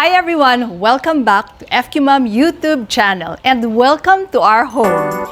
Hi everyone! Welcome back to FQ Mom YouTube channel and welcome to our home.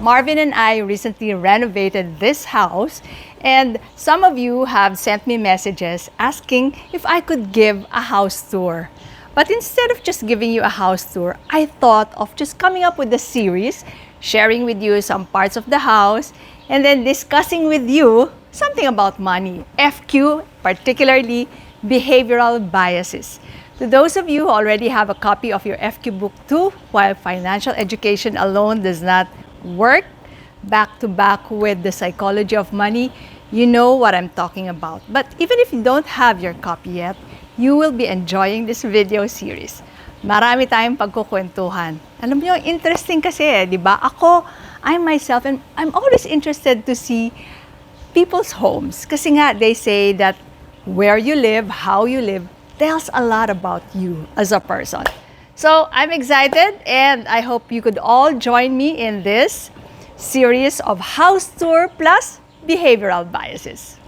Marvin and I recently renovated this house, and some of you have sent me messages asking if I could give a house tour. But instead of just giving you a house tour, I thought of just coming up with a series, sharing with you some parts of the house, and then discussing with you something about money, FQ, particularly behavioral biases. To those of you who already have a copy of your FQ book 2, while financial education alone does not work back to back with the psychology of money, you know what I'm talking about. But even if you don't have your copy yet, you will be enjoying this video series. Marami tayong pagkukwentuhan. Alam niyo, interesting kasi, di ba? I myself, and I'm always interested to see people's homes. Kasi nga, they say that where you live, how you live, tells a lot about you as a person. So I'm excited, and I hope you could all join me in this series of house tour plus behavioral biases.